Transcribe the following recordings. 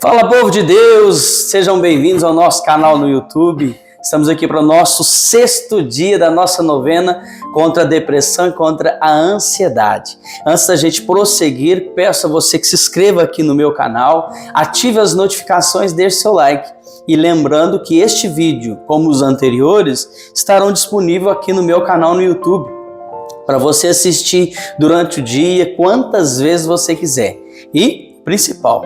Fala, povo de Deus, sejam bem-vindos ao nosso canal no YouTube. Estamos aqui para o nosso 6º dia da nossa novena contra a depressão e contra a ansiedade. Antes da gente prosseguir, peço a você que se inscreva aqui no meu canal, ative as notificações, deixe seu like. E lembrando que este vídeo, como os anteriores, estarão disponíveis aqui no meu canal no YouTube, para você assistir durante o dia, quantas vezes você quiser. E, principal,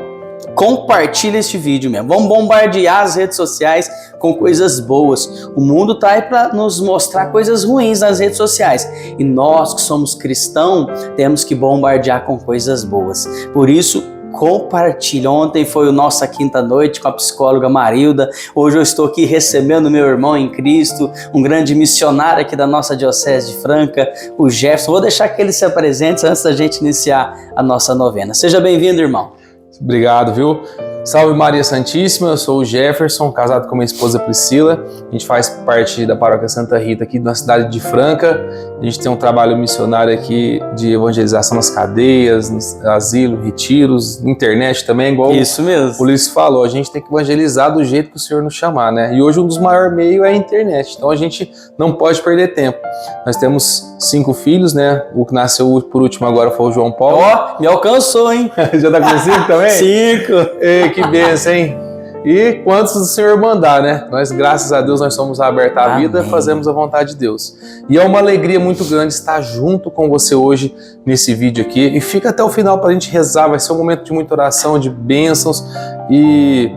compartilha este vídeo mesmo. Vamos bombardear as redes sociais com coisas boas. O mundo está aí para nos mostrar coisas ruins nas redes sociais. E nós que somos cristãos, temos que bombardear com coisas boas. Por isso, compartilha. Ontem foi a nossa quinta noite com a psicóloga Marilda. Hoje eu estou aqui recebendo meu irmão em Cristo, um grande missionário aqui da nossa Diocese de Franca, o Jefferson. Vou deixar que ele se apresente antes da gente iniciar a nossa novena. Seja bem-vindo, irmão. Obrigado, viu? Salve Maria Santíssima, eu sou o Jefferson, casado com minha esposa Priscila. A gente faz parte da Paróquia Santa Rita aqui na cidade de Franca. A gente tem um trabalho missionário aqui de evangelização nas cadeias, nos asilos, retiros, na internet também, igual Isso mesmo. O Ulisses falou. A gente tem que evangelizar do jeito que o Senhor nos chamar, né? E hoje um dos maiores meios é a internet, então a gente não pode perder tempo. Nós temos 5 filhos, né? O que nasceu por último agora foi o João Paulo. Ó, me alcançou, hein? Já tá com 5 também? 5. Ei, que bênção, hein? E quantos o Senhor mandar, né? Nós, graças a Deus, nós somos abertos à vida, fazemos a vontade de Deus. E é uma alegria muito grande estar junto com você hoje nesse vídeo aqui. E fica até o final para a gente rezar, vai ser um momento de muita oração, de bênçãos. E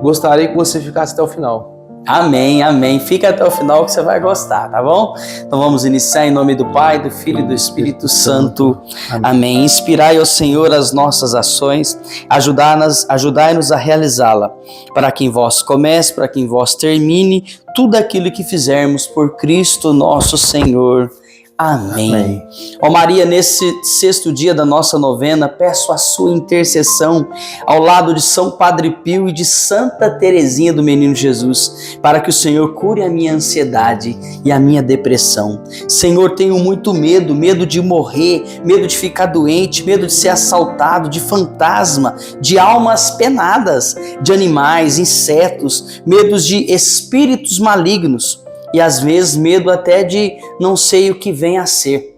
gostaria que você ficasse até o final. Amém, amém. Fica até o final que você vai gostar, tá bom? Então vamos iniciar em nome do Pai, do Filho e do Espírito Santo. Amém. Inspirai, ó Senhor, as nossas ações, ajudai-nos a realizá-la, para que em vós comece, para que em vós termine tudo aquilo que fizermos por Cristo nosso Senhor. Amém. Ó Maria, nesse 6º dia da nossa novena, peço a sua intercessão ao lado de São Padre Pio e de Santa Teresinha do Menino Jesus, para que o Senhor cure a minha ansiedade e a minha depressão. Senhor, tenho muito medo de morrer, medo de ficar doente, medo de ser assaltado, de fantasma, de almas penadas, de animais, insetos, medos de espíritos malignos. E às vezes medo até de não sei o que vem a ser.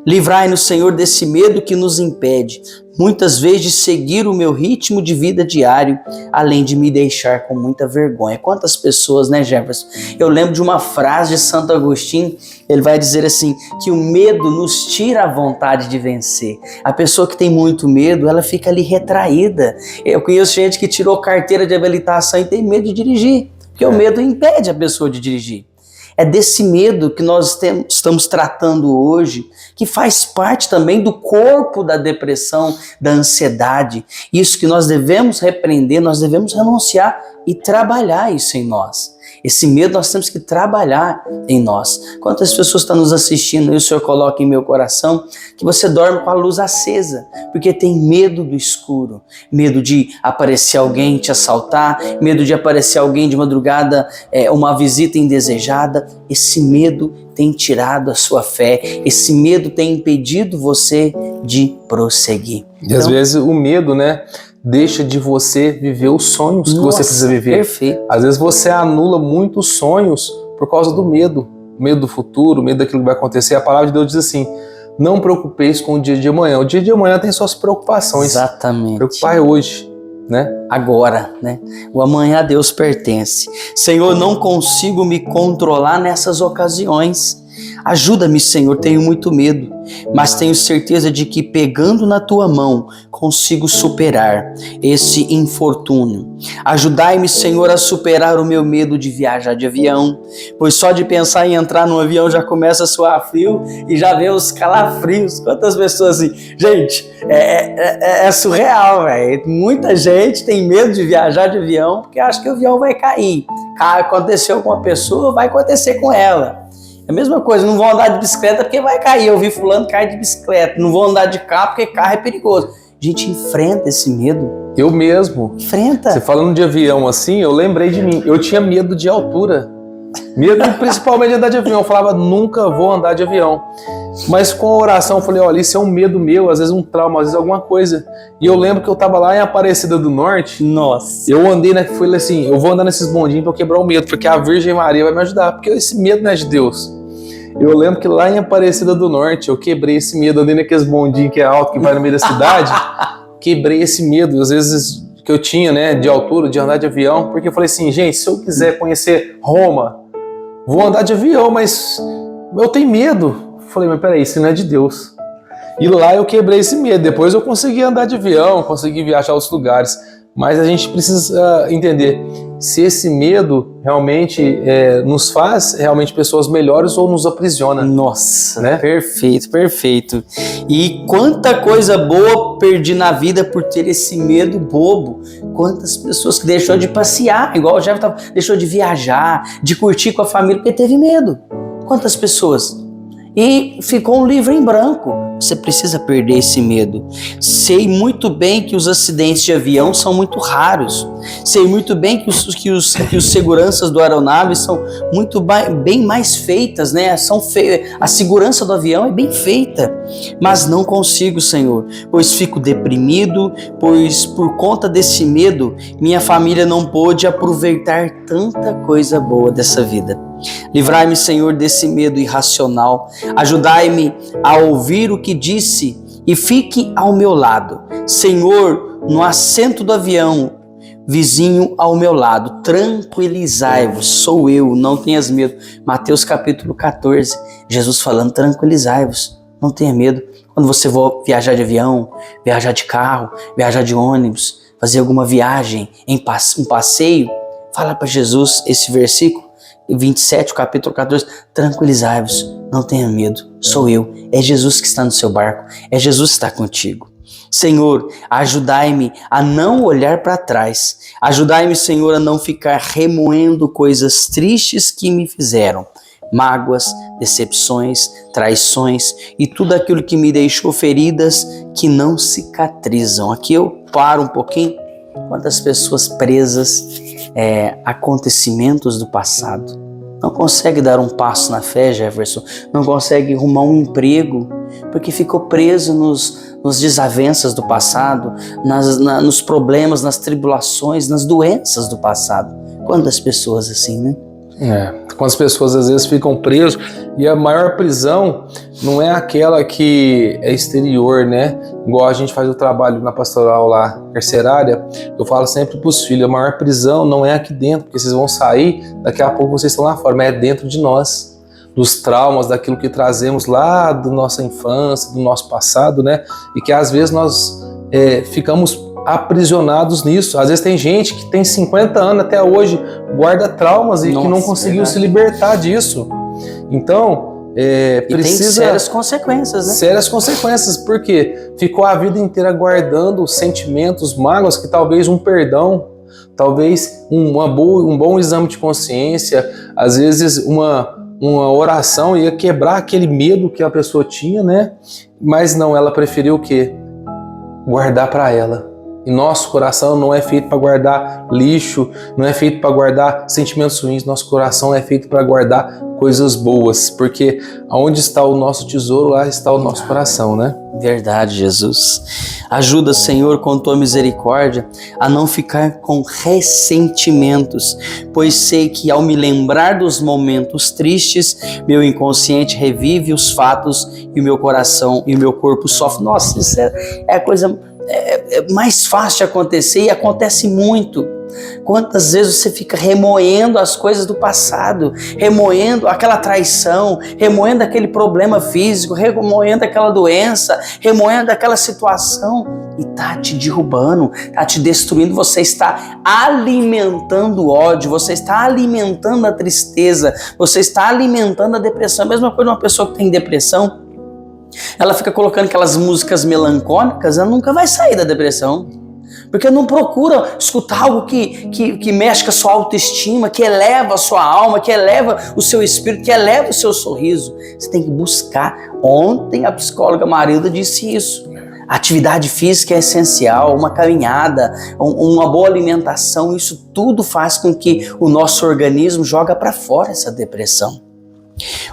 Livrai-nos, Senhor, desse medo que nos impede, muitas vezes, de seguir o meu ritmo de vida diário, além de me deixar com muita vergonha. Quantas pessoas, né, Jefferson? Eu lembro de uma frase de Santo Agostinho, ele vai dizer assim, que o medo nos tira a vontade de vencer. A pessoa que tem muito medo, ela fica ali retraída. Eu conheço gente que tirou carteira de habilitação e tem medo de dirigir, porque o medo impede a pessoa de dirigir. É desse medo que nós estamos tratando hoje, que faz parte também do corpo da depressão, da ansiedade. Isso que nós devemos repreender, nós devemos renunciar e trabalhar isso em nós. Esse medo nós temos que trabalhar em nós. Quantas pessoas estão nos assistindo e o Senhor coloca em meu coração que você dorme com a luz acesa, porque tem medo do escuro, medo de aparecer alguém te assaltar, medo de aparecer alguém de madrugada, uma visita indesejada. Esse medo tem tirado a sua fé, esse medo tem impedido você de prosseguir. E às vezes o medo, né, deixa de você viver os sonhos que você precisa viver. Perfeito. Às vezes você anula muitos sonhos por causa do medo do futuro, medo daquilo que vai acontecer. A palavra de Deus diz assim, não preocupeis com o dia de amanhã. O dia de amanhã tem suas preocupações. Exatamente. Preocupar é hoje, né? Agora, né? O amanhã a Deus pertence. Senhor, não consigo me controlar nessas ocasiões. Ajuda-me, Senhor, tenho muito medo, mas tenho certeza de que pegando na tua mão consigo superar esse infortúnio. Ajudai-me, Senhor, a superar o meu medo de viajar de avião, pois só de pensar em entrar no avião já começa a suar frio e já vem os calafrios. Quantas pessoas assim, gente, é surreal, velho. Muita gente tem medo de viajar de avião porque acha que o avião vai cair. Aconteceu com uma pessoa, vai acontecer com ela. É a mesma coisa, não vou andar de bicicleta porque vai cair. Eu vi fulano cair de bicicleta. Não vou andar de carro porque carro é perigoso. A gente enfrenta esse medo. Eu mesmo. Enfrenta. Você falando de avião assim, eu lembrei de mim. Eu tinha medo de altura. Medo principalmente de andar de avião. Eu falava, nunca vou andar de avião. Mas com a oração eu falei, olha, isso é um medo meu, às vezes um trauma, às vezes alguma coisa. E eu lembro que eu tava lá em Aparecida do Norte. Nossa. Eu andei, né? Falei assim, eu vou andar nesses bondinhos pra eu quebrar o medo, porque a Virgem Maria vai me ajudar, porque esse medo não é de Deus. Eu lembro que lá em Aparecida do Norte, eu quebrei esse medo, andei naqueles bondinhos que é alto, que vai no meio da cidade. Quebrei esse medo, às vezes, que eu tinha, né, de altura, de andar de avião, porque eu falei assim, gente, se eu quiser conhecer Roma, vou andar de avião, mas eu tenho medo. Falei, mas peraí, isso não é de Deus. E lá eu quebrei esse medo. Depois eu consegui andar de avião, consegui viajar a outros lugares. Mas a gente precisa entender se esse medo realmente nos faz realmente pessoas melhores ou nos aprisiona. Nossa, né? Perfeito, perfeito. E quanta coisa boa perdi na vida por ter esse medo bobo. Quantas pessoas que deixou de passear, igual o Jeff deixou de viajar, de curtir com a família porque teve medo. Quantas pessoas? E ficou um livro em branco. Você precisa perder esse medo. Sei muito bem que os acidentes de avião são muito raros. Sei muito bem que os seguranças do aeronave são muito bem mais feitas, né? A segurança do avião é bem feita. Mas não consigo, Senhor, pois fico deprimido, pois por conta desse medo, minha família não pôde aproveitar tanta coisa boa dessa vida. Livrai-me, Senhor, desse medo irracional. Ajudai-me a ouvir o que disse e fique ao meu lado. Senhor, no assento do avião, vizinho ao meu lado, tranquilizai-vos, sou eu, não tenhas medo. Mateus capítulo 14, Jesus falando, tranquilizai-vos, não tenha medo. Quando você for viajar de avião, viajar de carro, viajar de ônibus, fazer alguma viagem, um passeio, fala para Jesus esse versículo. 27, capítulo 14, tranquilizai-vos, não tenha medo, sou eu, é Jesus que está no seu barco, é Jesus que está contigo. Senhor, ajudai-me a não olhar para trás, ajudai-me, Senhor, a não ficar remoendo coisas tristes que me fizeram, mágoas, decepções, traições e tudo aquilo que me deixou feridas que não cicatrizam. Aqui eu paro um pouquinho, quantas pessoas presas acontecimentos do passado. Não consegue dar um passo na fé, Jefferson. Não consegue arrumar um emprego porque ficou preso nos desavenças do passado, nos problemas, nas tribulações, nas doenças do passado. Quantas pessoas assim, né? Quantas pessoas às vezes ficam presas e a maior prisão não é aquela que é exterior, né? Igual a gente faz o trabalho na pastoral lá, carcerária, eu falo sempre para os filhos, a maior prisão não é aqui dentro, porque vocês vão sair, daqui a pouco vocês estão lá fora, mas é dentro de nós, dos traumas, daquilo que trazemos lá da nossa infância, do nosso passado, né? E que às vezes nós ficamos aprisionados nisso. Às vezes tem gente que tem 50 anos até hoje, guarda traumas e que não conseguiu se libertar disso. Então, precisa... tem sérias consequências, né? Sérias consequências, porque ficou a vida inteira guardando sentimentos, mágoas, que talvez um perdão, talvez um bom exame de consciência, às vezes uma oração ia quebrar aquele medo que a pessoa tinha, né? Mas não, ela preferiu o quê? Guardar para ela. E nosso coração não é feito para guardar lixo, não é feito para guardar sentimentos ruins, nosso coração é feito para guardar coisas boas, porque aonde está o nosso tesouro, lá está o nosso coração, né? Verdade, Jesus. Ajuda, Senhor, com tua misericórdia, a não ficar com ressentimentos, pois sei que ao me lembrar dos momentos tristes, meu inconsciente revive os fatos e o meu coração e o meu corpo sofre. Nossa, isso é a coisa mais fácil de acontecer e acontece muito. Quantas vezes você fica remoendo as coisas do passado, remoendo aquela traição, remoendo aquele problema físico, remoendo aquela doença, remoendo aquela situação e tá te derrubando, tá te destruindo. Você está alimentando o ódio, você está alimentando a tristeza, você está alimentando a depressão. A mesma coisa uma pessoa que tem depressão, ela fica colocando aquelas músicas melancólicas, ela nunca vai sair da depressão. Porque não procura escutar algo que mexe com a sua autoestima, que eleva a sua alma, que eleva o seu espírito, que eleva o seu sorriso. Você tem que buscar. Ontem a psicóloga Marilda disse isso. A atividade física é essencial, uma caminhada, uma boa alimentação, isso tudo faz com que o nosso organismo joga para fora essa depressão.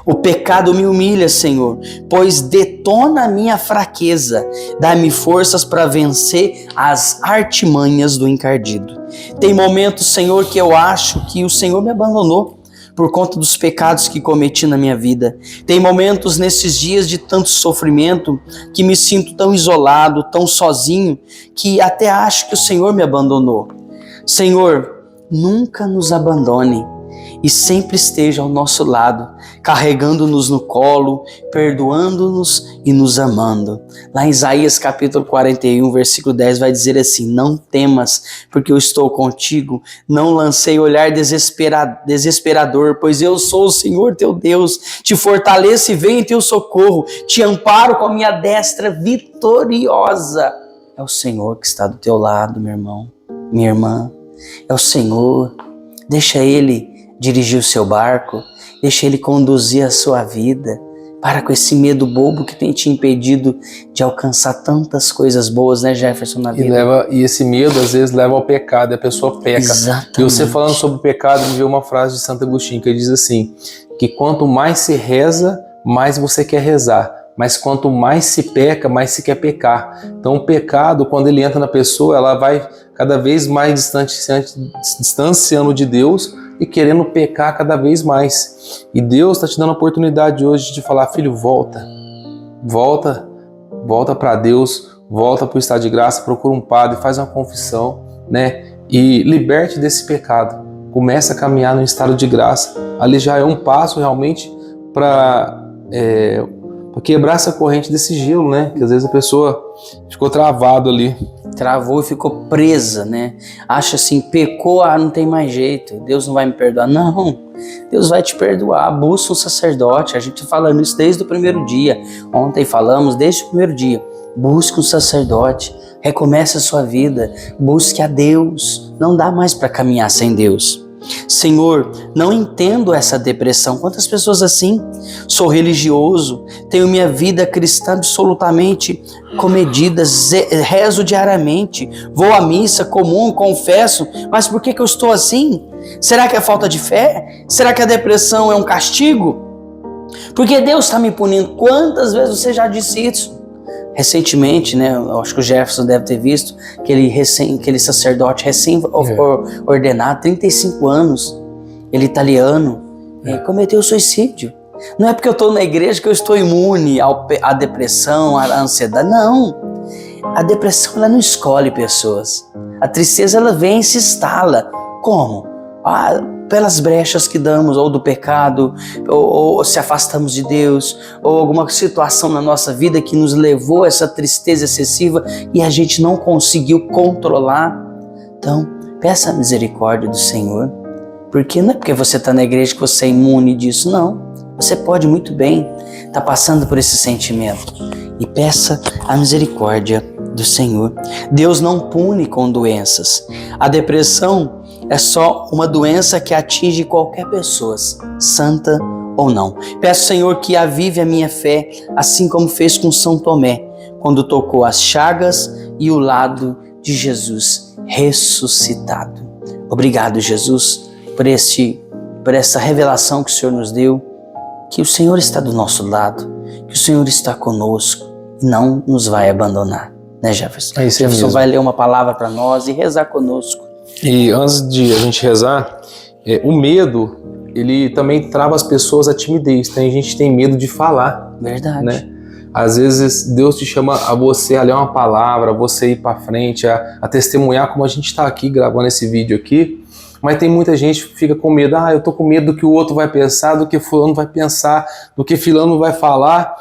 O pecado me humilha, Senhor, pois detona a minha fraqueza. Dá-me forças para vencer as artimanhas do encardido. Tem momentos, Senhor, que eu acho que o Senhor me abandonou por conta dos pecados que cometi na minha vida. Tem momentos nesses dias de tanto sofrimento que me sinto tão isolado, tão sozinho, que até acho que o Senhor me abandonou. Senhor, nunca nos abandone e sempre esteja ao nosso lado, carregando-nos no colo, perdoando-nos e nos amando. Lá em Isaías capítulo 41, versículo 10 vai dizer assim: não temas, porque eu estou contigo, não lancei olhar desesperador, pois eu sou o Senhor teu Deus, te fortaleço e venho em teu socorro, te amparo com a minha destra vitoriosa. É o Senhor que está do teu lado, meu irmão, minha irmã, é o Senhor. Deixa Ele dirigir o seu barco, deixa Ele conduzir a sua vida. Para com esse medo bobo que tem te impedido de alcançar tantas coisas boas, né, Jefferson, na vida. E esse medo às vezes leva ao pecado, e a pessoa peca. Exatamente. E você falando sobre o pecado, me veio uma frase de Santo Agostinho que diz assim, que quanto mais se reza, mais você quer rezar. Mas quanto mais se peca, mais se quer pecar. Então o pecado, quando ele entra na pessoa, ela vai cada vez mais distanciando de Deus e querendo pecar cada vez mais. E Deus está te dando a oportunidade hoje de falar: filho, volta para Deus, volta para o estado de graça, procura um padre, faz uma confissão, né? E liberte desse pecado. Começa a caminhar no estado de graça. Ali já é um passo realmente para quebrar essa corrente desse gelo, né? Que às vezes a pessoa ficou travado ali. Travou e ficou presa, né? Acha assim, pecou, não tem mais jeito, Deus não vai me perdoar. Não, Deus vai te perdoar. Busca um sacerdote. A gente falando isso desde o primeiro dia. Ontem falamos desde o primeiro dia. Busque um sacerdote. Recomece a sua vida. Busque a Deus. Não dá mais para caminhar sem Deus. Senhor, não entendo essa depressão. Quantas pessoas assim? Sou religioso, tenho minha vida cristã absolutamente comedida, rezo diariamente, vou à missa, comungo, confesso, mas por que eu estou assim? Será que é falta de fé? Será que a depressão é um castigo? Porque Deus está me punindo. Quantas vezes você já disse isso? Recentemente, né, eu acho que o Jefferson deve ter visto aquele sacerdote recém-ordenado, 35 anos, ele italiano, cometeu suicídio. Não é porque eu estou na igreja que eu estou imune à depressão, à ansiedade. Não, a depressão ela não escolhe pessoas. A tristeza ela vem e se instala. Como? Pelas brechas que damos, ou do pecado, ou se afastamos de Deus, ou alguma situação na nossa vida que nos levou a essa tristeza excessiva e a gente não conseguiu controlar. Então, peça a misericórdia do Senhor, porque não é porque você está na igreja que você é imune disso, não. Você pode muito bem estar passando por esse sentimento e peça a misericórdia do Senhor. Deus não pune com doenças. A depressão é só uma doença que atinge qualquer pessoa, santa ou não. Peço, Senhor, que avive a minha fé, assim como fez com São Tomé, quando tocou as chagas e o lado de Jesus ressuscitado. Obrigado, Jesus, por essa revelação que o Senhor nos deu, que o Senhor está do nosso lado, que o Senhor está conosco e não nos vai abandonar. Né, Jefferson? Jefferson vai ler uma palavra para nós e rezar conosco. E antes de a gente rezar, o medo, ele também trava as pessoas à timidez. Tem gente que tem medo de falar. Verdade. Né? Às vezes Deus te chama a você a ler uma palavra, a você ir para frente, a testemunhar, como a gente está aqui gravando esse vídeo aqui. Mas tem muita gente que fica com medo. Eu tô com medo do que o outro vai pensar, do que fulano vai pensar, do que fulano vai falar.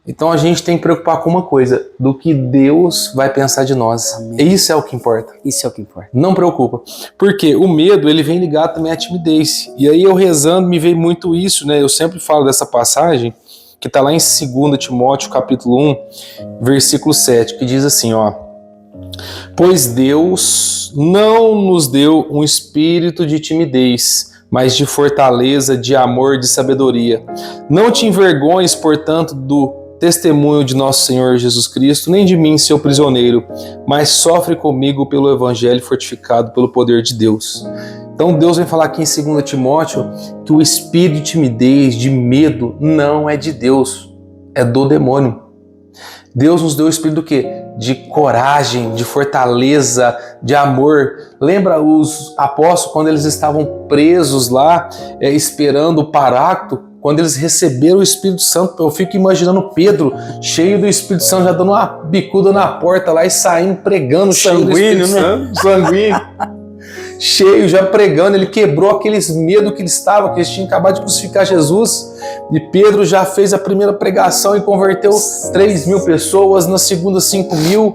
Então a gente tem que preocupar com uma coisa, do que Deus vai pensar de nós. Amém. Isso é o que importa. Isso é o que importa. Não preocupa. Porque o medo, ele vem ligado também à timidez. E aí eu rezando, me veio muito isso, né? Eu sempre falo dessa passagem, que está lá em 2 Timóteo, capítulo 1, versículo 7, que diz assim, pois Deus não nos deu um espírito de timidez, mas de fortaleza, de amor, de sabedoria. Não te envergonhes, portanto, do testemunho de nosso Senhor Jesus Cristo, nem de mim, seu prisioneiro, mas sofre comigo pelo Evangelho fortificado pelo poder de Deus. Então Deus vem falar aqui em 2 Timóteo que o espírito de timidez, de medo, não é de Deus, é do demônio. Deus nos deu o espírito do quê? De coragem, de fortaleza, de amor. Lembra os apóstolos quando eles estavam presos lá, esperando o Paráclito? Quando eles receberam o Espírito Santo, eu fico imaginando Pedro cheio do Espírito Santo, já dando uma bicuda na porta lá e saindo pregando, cheio do Espírito Santo, sanguíneo. Cheio, já pregando, ele quebrou aqueles medos que eles estavam, que eles tinham acabado de crucificar Jesus. E Pedro já fez a primeira pregação e converteu 3.000 pessoas, na segunda 5.000,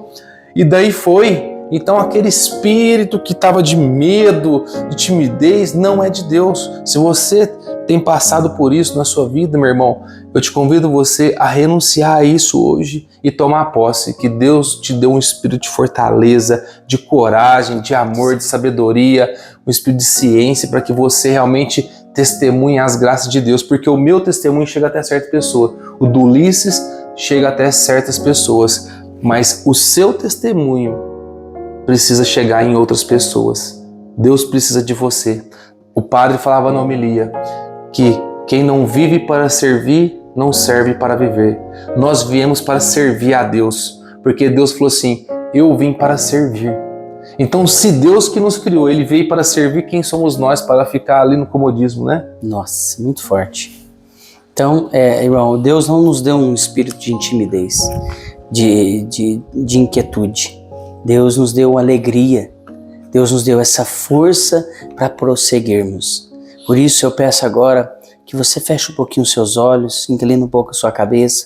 e daí foi. Então aquele espírito que estava de medo, de timidez, não é de Deus. Se você tem passado por isso na sua vida, meu irmão, eu te convido você a renunciar a isso hoje e tomar posse, que Deus te deu um espírito de fortaleza, de coragem, de amor, de sabedoria, um espírito de ciência, para que você realmente testemunhe as graças de Deus, porque o meu testemunho chega até certa pessoa, o do Ulisses chega até certas pessoas, mas o seu testemunho precisa chegar em outras pessoas. Deus precisa de você. O padre falava na homilia que quem não vive para servir, não serve para viver. Nós viemos para servir a Deus, porque Deus falou assim, eu vim para servir. Então, se Deus que nos criou, Ele veio para servir, quem somos nós para ficar ali no comodismo, né? Nossa, muito forte. Então, irmão, Deus não nos deu um espírito de timidez, de inquietude. Deus nos deu alegria. Deus nos deu essa força para prosseguirmos. Por isso eu peço agora que você feche um pouquinho os seus olhos, incline um pouco a sua cabeça.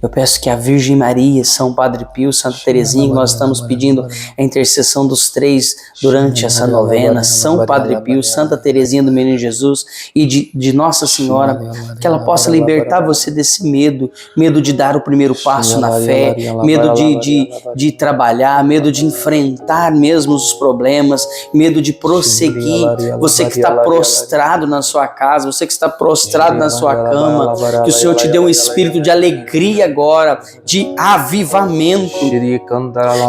Eu peço que a Virgem Maria, São Padre Pio, Santa Teresinha, que nós estamos pedindo a intercessão dos três durante essa novena, São Padre Pio, Santa Teresinha do Menino Jesus e de Nossa Senhora, que ela possa libertar você desse medo, medo de dar o primeiro passo na fé, medo de trabalhar, medo de enfrentar mesmo os problemas, medo de prosseguir. Você que está prostrado na sua casa, você que está prostrado na sua cama, que o Senhor te dê um espírito de alegria agora, de avivamento,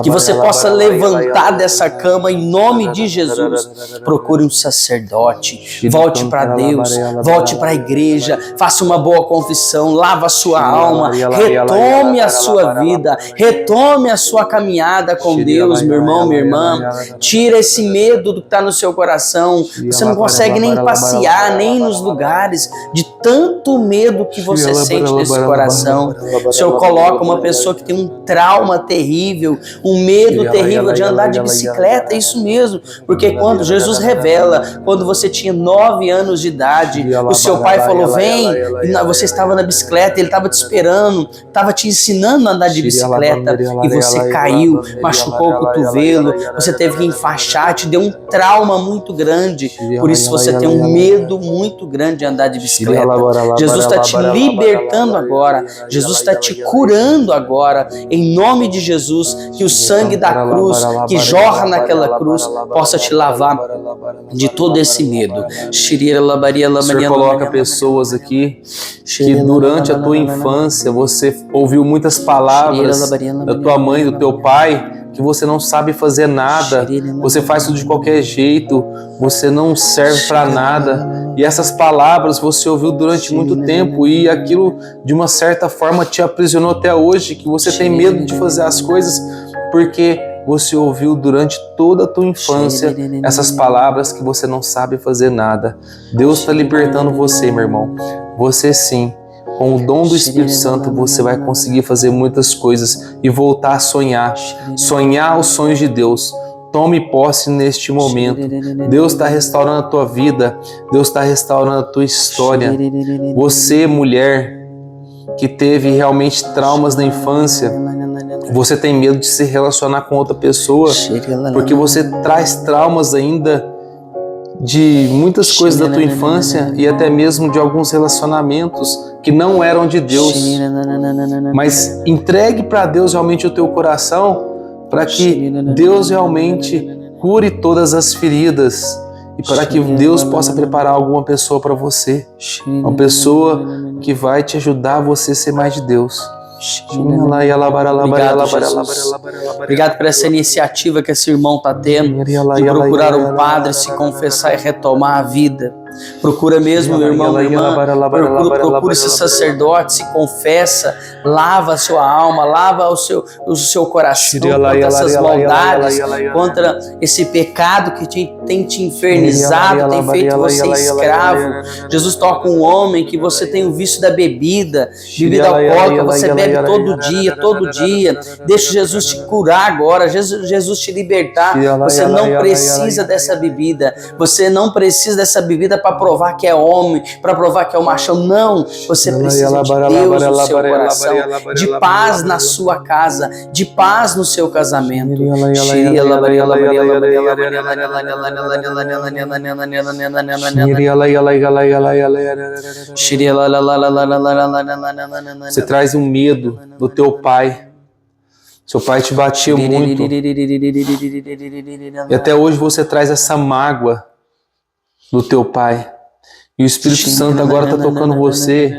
que você possa levantar dessa cama em nome de Jesus. Procure um sacerdote, volte para Deus, volte para a igreja, faça uma boa confissão, lava a sua alma, retome a sua vida, retome a sua caminhada com Deus, meu irmão, minha irmã. Tira esse medo que está no seu coração. Você não consegue nem passear, nem nos lugares, de tanto medo que você sente nesse coração. O Senhor coloca uma pessoa que tem um trauma terrível, um medo terrível de andar de bicicleta, é isso mesmo, porque quando Jesus revela, quando você tinha 9 anos de idade, o seu pai falou, vem, e você estava na bicicleta, ele estava te esperando, estava te ensinando a andar de bicicleta, e você caiu, machucou o cotovelo, você teve que enfaixar, te deu um trauma muito grande, por isso você tem um medo muito grande de andar de bicicleta. Jesus está te libertando agora, Jesus está te curando agora, em nome de Jesus, que o sangue da cruz, que jorra naquela cruz, possa te lavar de todo esse medo. O Senhor coloca pessoas aqui que durante a tua infância você ouviu muitas palavras da tua mãe, do teu pai, que você não sabe fazer nada, você faz tudo de qualquer jeito, você não serve para nada. E essas palavras você ouviu durante muito tempo e aquilo de uma certa forma te aprisionou até hoje, que você tem medo de fazer as coisas porque você ouviu durante toda a tua infância essas palavras que você não sabe fazer nada. Deus está libertando você, meu irmão. Você sim. Com o dom do Espírito Santo, você vai conseguir fazer muitas coisas e voltar a sonhar. Sonhar os sonhos de Deus. Tome posse neste momento. Deus está restaurando a tua vida. Deus está restaurando a tua história. Você, mulher, que teve realmente traumas na infância, você tem medo de se relacionar com outra pessoa, porque você traz traumas ainda de muitas coisas da tua infância e até mesmo de alguns relacionamentos que não eram de Deus. Mas entregue para Deus realmente o teu coração, para que Deus realmente cure todas as feridas e para que Deus possa preparar alguma pessoa para você, uma pessoa que vai te ajudar a você ser mais de Deus. Obrigado, Jesus. Obrigado por essa iniciativa que esse irmão está tendo de procurar um padre, se confessar e retomar a vida. Procura mesmo, meu irmão, minha irmã, procura esse sacerdote, se confessa, lava a sua alma, lava o seu coração contra essas maldades, contra esse pecado que tem te infernizado, tem feito você escravo. Jesus toca um homem que você tem o vício da bebida alcoólica, você bebe todo dia. Deixa Jesus te curar agora, Jesus te libertar. Você não precisa dessa bebida, você não precisa dessa bebida para provar que é homem, para provar que é um machão. Não, você precisa de Deus no seu coração, de paz na sua casa, de paz no seu casamento. Você traz um medo do teu pai. Seu pai te batia muito. E até hoje você traz essa mágoa do teu pai. E o Espírito Santo agora está tocando você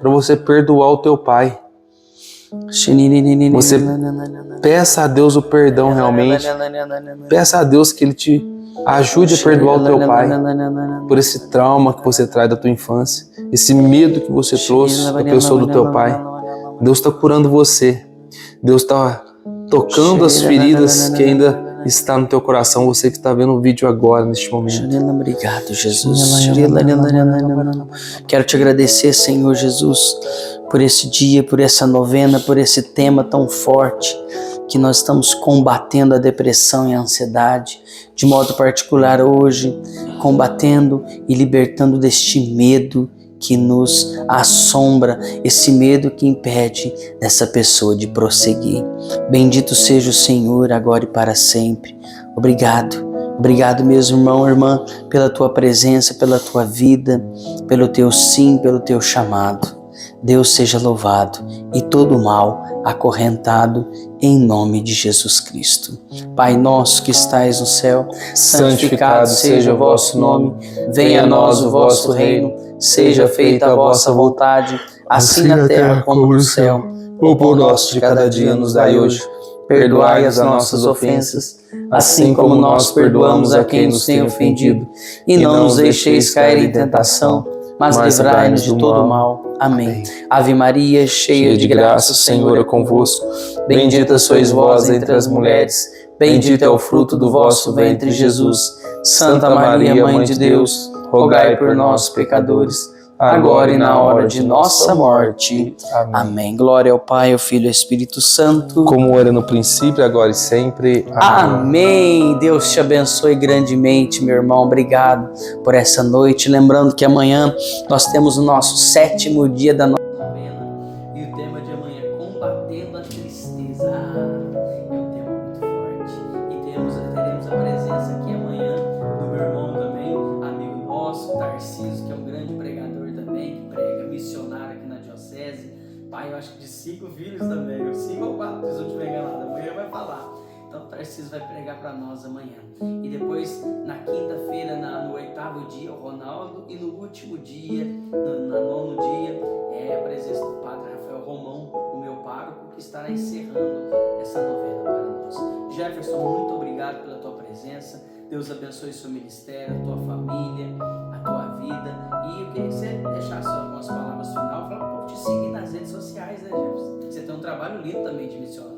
para você perdoar o teu pai. Você peça a Deus o perdão realmente. Peça a Deus que Ele te ajude a perdoar o teu pai por esse trauma que você traz da tua infância, esse medo que você trouxe da pessoa do teu pai. Deus está curando você. Deus está tocando as feridas que ainda está no teu coração, você que está vendo o vídeo agora, neste momento. Obrigado, Jesus. Quero te agradecer, Senhor Jesus, por esse dia, por essa novena, por esse tema tão forte que nós estamos combatendo a depressão e a ansiedade, de modo particular hoje, combatendo e libertando deste medo que nos assombra, esse medo que impede dessa pessoa de prosseguir. Bendito seja o Senhor, agora e para sempre. Obrigado. Obrigado mesmo, irmão, irmã, pela tua presença, pela tua vida, pelo teu sim, pelo teu chamado. Deus seja louvado e todo mal acorrentado em nome de Jesus Cristo. Pai nosso que estais no céu, santificado seja o vosso nome, venha a nós o vosso reino, seja feita a vossa vontade, assim na terra como no céu. O pão nosso de cada dia nos dai hoje. Perdoai as nossas ofensas, assim como nós perdoamos a quem nos tem ofendido. E não nos deixeis cair em tentação, mas livrai-nos de todo mal. Amém. Ave Maria, cheia de graça, o Senhor é convosco. Bendita sois vós entre as mulheres, bendito é o fruto do vosso ventre, Jesus. Santa Maria, Mãe de Deus, rogai por nós, pecadores, agora e na hora de nossa morte. Amém. Glória ao Pai, ao Filho e ao Espírito Santo, como era no princípio, agora e sempre. Amém. Deus te abençoe grandemente, meu irmão. Obrigado por essa noite. Lembrando que amanhã nós temos o nosso 7º dia da nossa novena. E o tema de amanhã é combatendo a tristeza. É um tema muito forte. E teremos a presença aqui amanhã do meu irmão também, amigo nosso, Tarcísio, que é um grande pregador também, que prega, missionário aqui na diocese. Pai, eu acho que de 5 filhos também, 5 ou 4, se eu não estiver enganado, amanhã vai falar. Então o Tarcísio vai pregar para nós amanhã. E depois, na quinta-feira, no 8º dia, o Ronaldo. E no último dia, no 9º dia, é a presença do Padre Rafael Romão, o meu pároco, que estará encerrando essa novena para nós. Jefferson, muito obrigado pela tua presença. Deus abençoe seu ministério, a tua família, a tua vida. E eu queria que você deixasse algumas palavras final para o povo te seguir nas redes sociais, né, Jefferson? Você tem um trabalho lindo também de missão.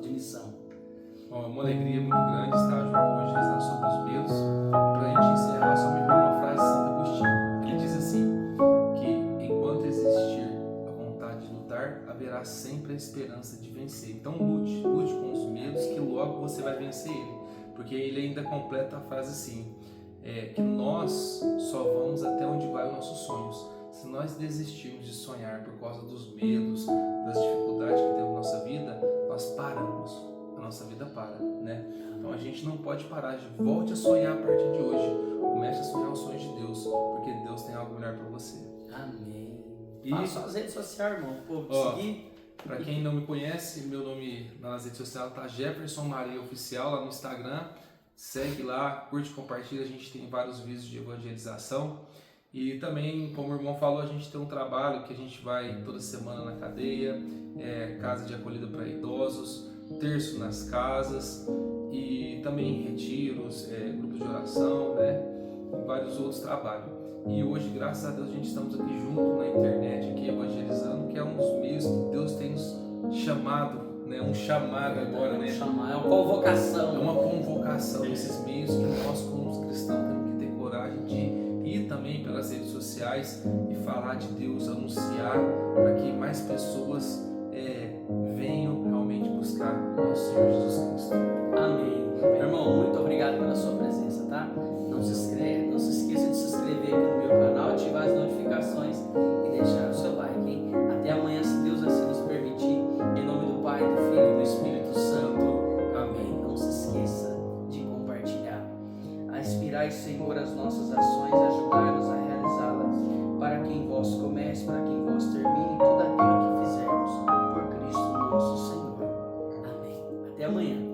Bom, é uma alegria muito grande estar junto hoje, rezando sobre os medos. E para a gente encerrar, só me lembro uma frase de Santo Agostinho. Ele diz assim, que enquanto existir a vontade de lutar, haverá sempre a esperança de vencer. Então lute com os medos, que logo você vai vencer ele. Porque ele ainda completa a frase assim, que nós só vamos até onde vai os nossos sonhos. Se nós desistirmos de sonhar por causa dos medos, das dificuldades que temos na nossa vida, nós paramos. A nossa vida para, né? Então a gente não pode parar. Volte a sonhar a partir de hoje. Comece a sonhar os sonhos de Deus, porque Deus tem algo melhor para você. Amém. E fala só as redes sociais, irmão, o povo seguir. Para quem não me conhece, meu nome nas redes sociais tá Jefferson Maria Oficial lá no Instagram. Segue lá, curte, compartilha. A gente tem vários vídeos de evangelização. E também, como o irmão falou, a gente tem um trabalho que a gente vai toda semana na cadeia, casa de acolhida para idosos, terço nas casas e também retiros, grupos de oração, né? E vários outros trabalhos. E hoje, graças a Deus, a gente estamos aqui junto na internet, aqui evangelizando, que é um dos meios que Deus tem nos chamado, né? Um chamado agora, né? É uma convocação. É uma convocação nesses meios que nós, como cristãos, temos que ter coragem de ir também pelas redes sociais e falar de Deus, anunciar, para que mais pessoas venham realmente buscar o nosso Senhor Jesus Cristo. Amém. Meu irmão, muito obrigado pela sua presença, tá? Não se esqueça de se inscrever aqui no meu canal, ativar as notificações e deixar o seu like, hein? Até amanhã, se Deus assim nos permitir. Em nome do Pai, do Filho e do Espírito Santo. Amém. Não se esqueça de compartilhar. A inspirai, Senhor, as nossas ações, ajudai-nos a realizá-las. Para que em vós comece, para que em vós termine tudo aquilo que fizermos. Por Cristo nosso Senhor. Amém. Até amanhã.